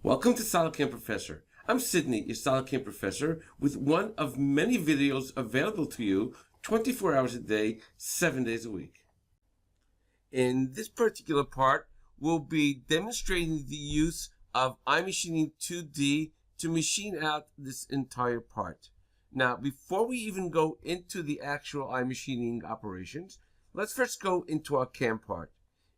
Welcome to SolidCAM Professor. I'm Sydney, your SolidCAM Professor, with one of many videos available to you 24 hours a day, 7 days a week. In this particular part, we'll be demonstrating the use of iMachining 2D to machine out this entire part. Now, before we even go into the actual iMachining operations, let's first go into our CAM part.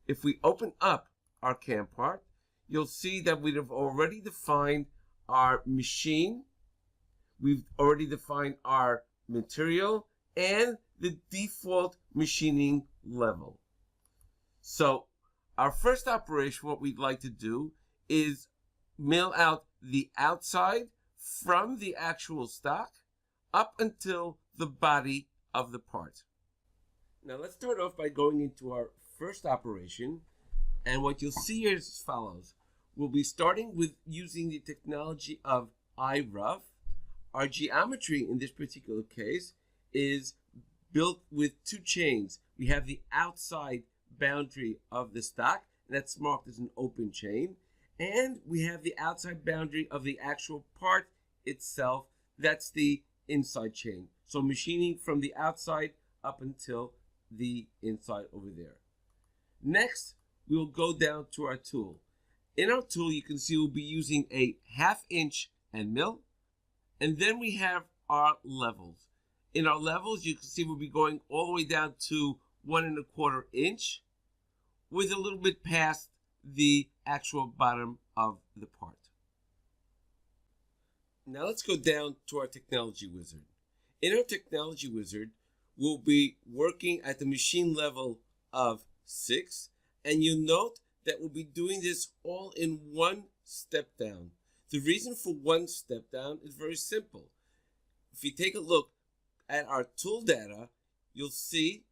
If we open up our CAM part, you'll see that we have already defined our machine, we've already defined our material, and the default machining level. So our first operation, what we'd like to do is mill out the outside from the actual stock up until the body of the part. Now let's start off by going into our first operation. And what you'll see here is as follows. We'll be starting with using the technology of iRough. Our geometry in this particular case is built with two chains. We have the outside boundary of the stock, and that's marked as an open chain. And we have the outside boundary of the actual part itself. That's the inside chain. So machining from the outside up until the inside over there. Next, we will go down to our tool. In our tool, you can see we'll be using a 1/2 inch end mill. And then we have our levels. In our levels, you can see we'll be going all the way down to 1 1/4 inch with a little bit past the actual bottom of the part. Now let's go down to our technology wizard. In our technology wizard, we'll be working at the machine level of 6. And you note that we'll be doing this all in one step down. The reason for one step down is very simple. If you take a look at our tool data, you'll see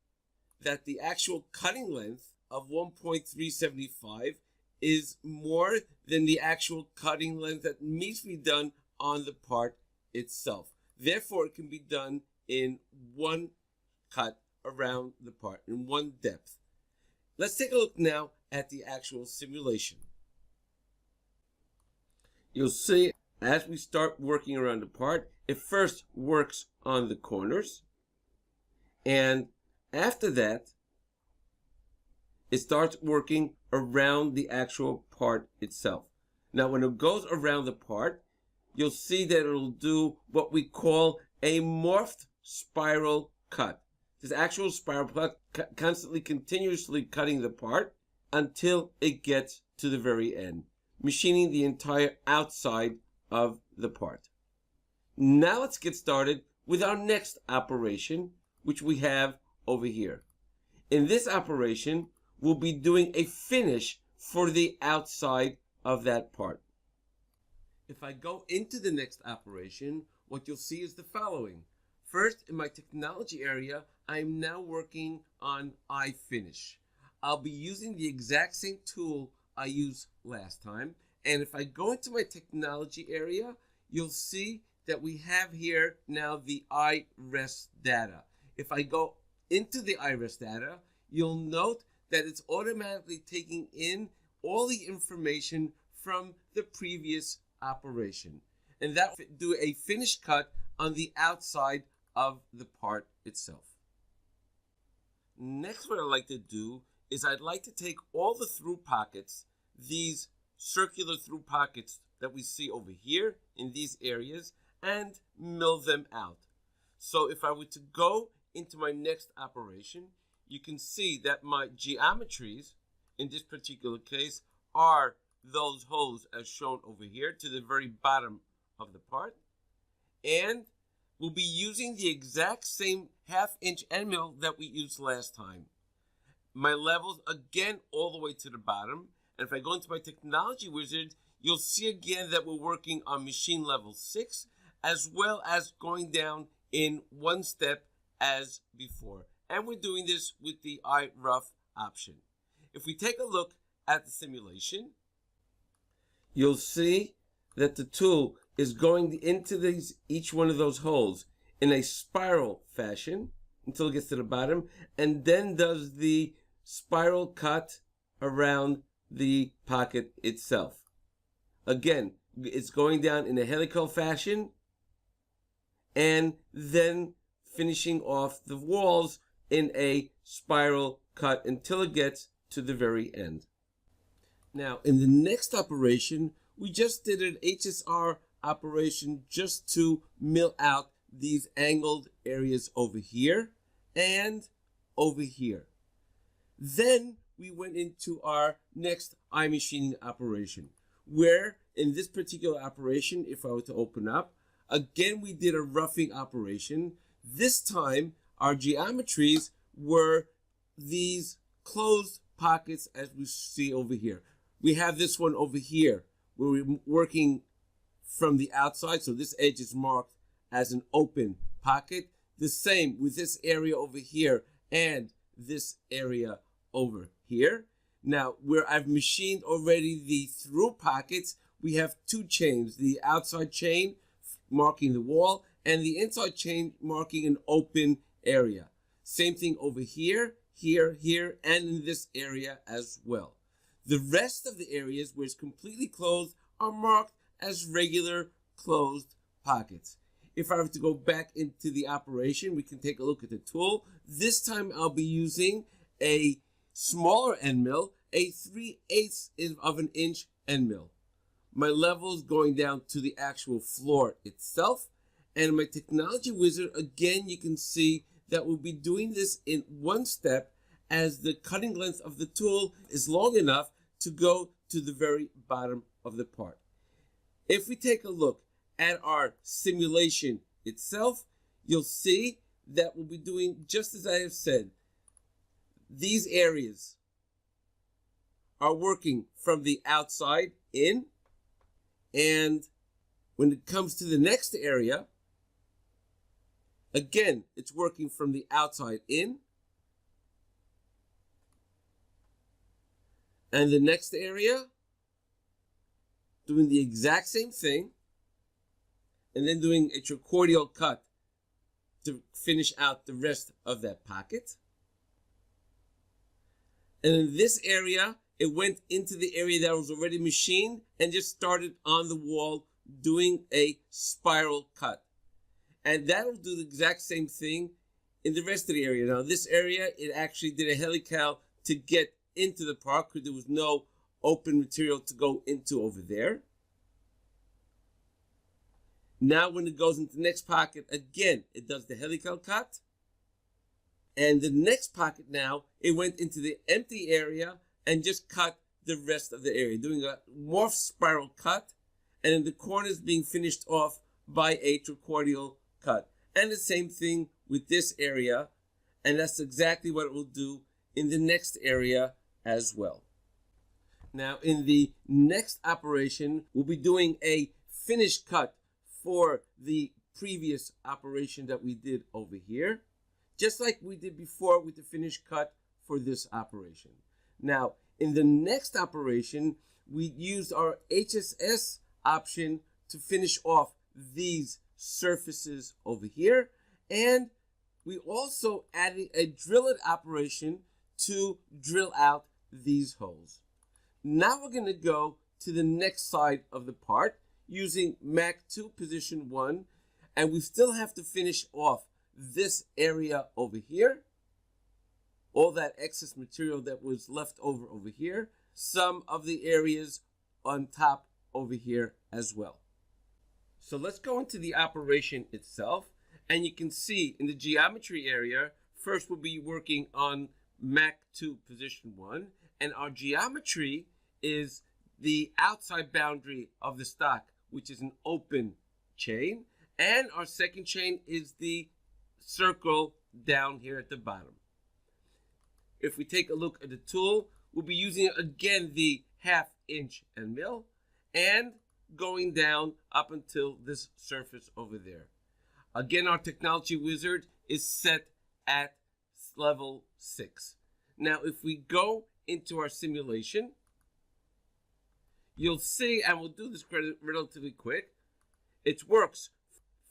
that the actual cutting length of 1.375 is more than the actual cutting length that needs to be done on the part itself. Therefore, it can be done in one cut around the part, in one depth. Let's take a look now at the actual simulation. You'll see as we start working around the part, it first works on the corners, and after that, it starts working around the actual part itself. Now, when it goes around the part, you'll see that it'll do what we call a morphed spiral cut. This actual spiral cut constantly, continuously cutting the part until it gets to the very end, machining the entire outside of the part. Now let's get started with our next operation, which we have over here. In this operation, we'll be doing a finish for the outside of that part. If I go into the next operation, what you'll see is the following. First, in my technology area, I'm now working on iFinish. I'll be using the exact same tool I used last time. And if I go into my technology area, you'll see that we have here now the iRest data. If I go into the iRest data, you'll note that it's automatically taking in all the information from the previous operation. And that will do a finish cut on the outside of the part itself. Next, what I'd like to do is I'd like to take all the through pockets, these circular through pockets that we see over here in these areas, and mill them out. So if I were to go into my next operation, you can see that my geometries in this particular case are those holes as shown over here to the very bottom of the part. And we'll be using the exact same 1/2 inch end mill that we used last time. My levels again all the way to the bottom. And if I go into my technology wizard, you'll see again that we're working on machine level 6, as well as going down in one step as before. And we're doing this with the iRough option. If we take a look at the simulation, you'll see that the tool is going into each one of those holes in a spiral fashion until it gets to the bottom, and then does the spiral cut around the pocket itself. Again, it's going down in a helical fashion and then finishing off the walls in a spiral cut until it gets to the very end. Now, in the next operation, we just did an HSR operation just to mill out these angled areas over here and over here. Then we went into our next iMachining operation, where in this particular operation, if I were to open up, again we did a roughing operation. This time our geometries were these closed pockets as we see over here. We have this one over here where we're working from the outside, so this edge is marked as an open pocket. The same with this area over here and this area over here. Now, where I've machined already the through pockets, we have two chains, the outside chain marking the wall and the inside chain marking an open area. Same thing over here, here, here, and in this area as well. The rest of the areas where it's completely closed are marked as regular closed pockets. If I were to go back into the operation, we can take a look at the tool. This time I'll be using a smaller end mill, a 3/8 of an inch end mill. My level is going down to the actual floor itself. And in my technology wizard, again, you can see that we'll be doing this in one step as the cutting length of the tool is long enough to go to the very bottom of the part. If we take a look at our simulation itself, you'll see that we'll be doing just as I have said. These areas are working from the outside in, and when it comes to the next area, again, it's working from the outside in, and the next area, doing the exact same thing, and then doing a tricordial cut to finish out the rest of that pocket. And in this area, it went into the area that was already machined and just started on the wall doing a spiral cut. And that'll do the exact same thing in the rest of the area. Now, this area, it actually did a helical to get into the part because there was no open material to go into over there. Now, when it goes into the next pocket, again, it does the helical cut. And the next pocket now, it went into the empty area and just cut the rest of the area, doing a morph spiral cut, and then the corners being finished off by a tricordial cut. And the same thing with this area, and that's exactly what it will do in the next area as well. Now, in the next operation, we'll be doing a finish cut for the previous operation that we did over here, just like we did before with the finish cut for this operation. Now, in the next operation, we used our HSS option to finish off these surfaces over here, and we also added a drill it operation to drill out these holes. Now we're going to go to the next side of the part using Mach 2 position 1, and we still have to finish off this area over here, all that excess material that was left over here, some of the areas on top over here as well. So let's go into the operation itself, and you can see in the geometry area, first we'll be working on Mach 2 position 1, and our geometry is the outside boundary of the stock, which is an open chain, and our second chain is the circle down here at the bottom. If we take a look at the tool, we'll be using again the 1/2 inch end mill and going down up until this surface over there. Again, our technology wizard is set at level 6. Now, if we go into our simulation, you'll see, and we'll do this relatively quick, it works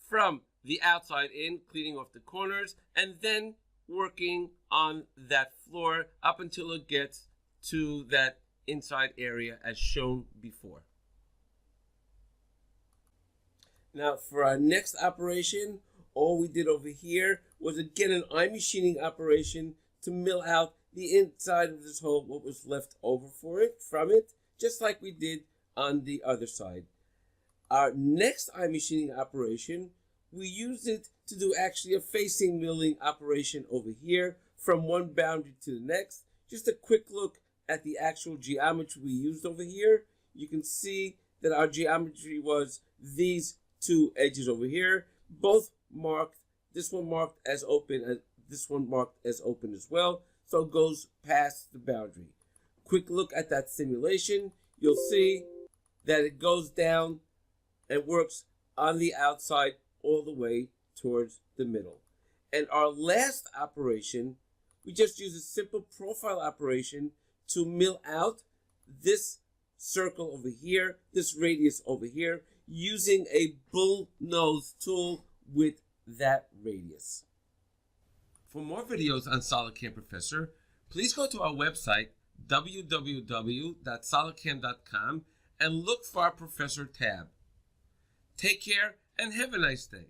from the outside in, cleaning off the corners, and then working on that floor up until it gets to that inside area as shown before. Now for our next operation, all we did over here was again an iMachining operation to mill out the inside of this hole, what was left over from it, just like we did on the other side. Our next iMachining operation, we used it to do actually a facing milling operation over here from one boundary to the next. Just a quick look at the actual geometry we used over here. You can see that our geometry was these two edges over here, both marked, this one marked as open and this one marked as open as well, so it goes past the boundary. Quick look at that simulation, you'll see that it goes down and works on the outside all the way towards the middle. And our last operation, we just use a simple profile operation to mill out this circle over here, this radius over here, using a bull nose tool with that radius. For more videos on SolidCAM Professor, please go to our website www.solidcam.com and look for our Professor tab. Take care and have a nice day.